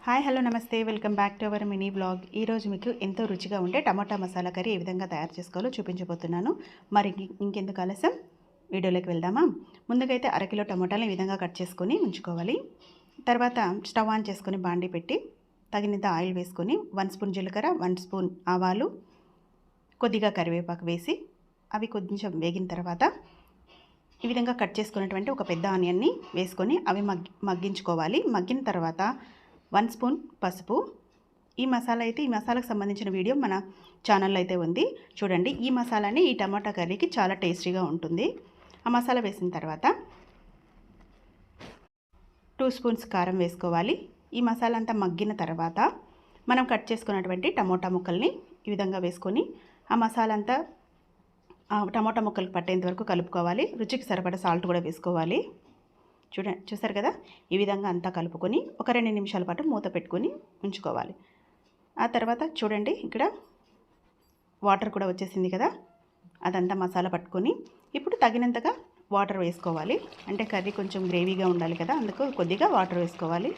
Hi hello నమస్తే welcome back to our mini blog. ఈరోజు మీకు ఎంతో రుచిగా ఉండే టమాటా మసాలా కర్రీ ఏ విధంగా తయారు చేసుకోవాలో చూపించబోతున్నాను. మరి ఇంకెందుకు ఆలస్యం, వీడియోలోకి వెళ్దామా. ముందుకైతే అరకిలో టమాటాలు ఈ విధంగా కట్ చేసుకొని ఉంచుకోవాలి. తర్వాత స్టవ్ ఆన్ చేసుకొని బాండి పెట్టి తగినంత ఆయిల్ వేసుకొని 1 స్పూన్ జీలకర్ర, 1 స్పూన్ ఆవాలు, కొద్దిగా కరివేపాకు వేసి అవి కొంచెం వేగిన తర్వాత ఈ విధంగా కట్ చేసుకున్నటువంటి ఒక పెద్ద ఆనియన్ని వేసుకొని అవి మగ్గించుకోవాలి. మగ్గిన తర్వాత 1 స్పూన్ పసుపు. ఈ మసాలాకు సంబంధించిన వీడియో మన ఛానల్లో అయితే ఉంది, చూడండి. ఈ మసాలాని ఈ టమాటా కర్రీకి చాలా టేస్టీగా ఉంటుంది. ఆ మసాలా వేసిన తర్వాత 2 స్పూన్స్ కారం వేసుకోవాలి. ఈ మసాలా అంతా మగ్గిన తర్వాత మనం కట్ చేసుకున్నటువంటి టమోటా ముక్కల్ని ఈ విధంగా వేసుకొని ఆ మసాలా అంతా టమోటా ముక్కలకు పట్టేంత వరకు కలుపుకోవాలి. రుచికి సరిపడా సాల్ట్ కూడా వేసుకోవాలి. చూసారు కదా, ఈ విధంగా అంతా కలుపుకొని ఒక 2 నిమిషాల పాటు మూత పెట్టుకొని ఉంచుకోవాలి. ఆ తర్వాత చూడండి, ఇక్కడ వాటర్ కూడా వచ్చేసింది కదా, అదంతా మసాలా పట్టుకొని ఇప్పుడు తగినంతగా వాటర్ వేసుకోవాలి. అంటే కర్రీ కొంచెం గ్రేవీగా ఉండాలి కదా, అందుకు కొద్దిగా వాటర్ వేసుకోవాలి.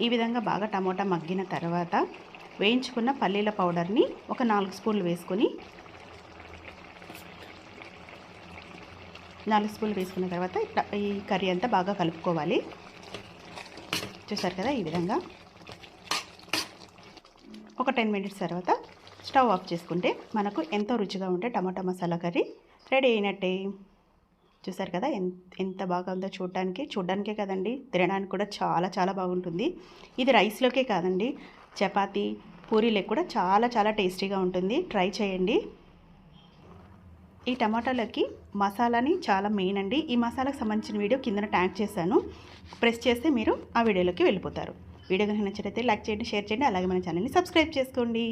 ఈ విధంగా బాగా టమోటా మగ్గిన తర్వాత వేయించుకున్న పల్లీల పౌడర్ని ఒక 4 స్పూన్లు వేసుకొని 4 స్పూన్లు వేసుకున్న తర్వాత ఈ కర్రీ అంతా బాగా కలుపుకోవాలి. చూసారు కదా, ఈ విధంగా ఒక 10 మినిట్స్ తర్వాత స్టవ్ ఆఫ్ చేసుకుంటే మనకు ఎంతో రుచిగా ఉండే టమాటా మసాలా కర్రీ రెడీ అయినట్టే. చూసారు కదా ఎంత బాగా ఉందో చూడడానికే కదండి, తినడానికి కూడా చాలా చాలా బాగుంటుంది. ఇది రైస్లోకే కాదండి, చపాతీ పూరీలకు కూడా చాలా చాలా టేస్టీగా ఉంటుంది. ట్రై చేయండి. ఈ టమాటాలకి మసాలాని చాలా మెయిన్ అండి. ఈ మసాలాకు సంబంధించిన వీడియో కింద ట్యాగ్ చేశాను, ప్రెస్ చేస్తే మీరు ఆ వీడియోలోకి వెళ్ళిపోతారు. వీడియో కనుక నచ్చినట్లయితే లైక్ చేయండి, షేర్ చేయండి, అలాగే మన ఛానల్ని సబ్స్క్రైబ్ చేసుకోండి.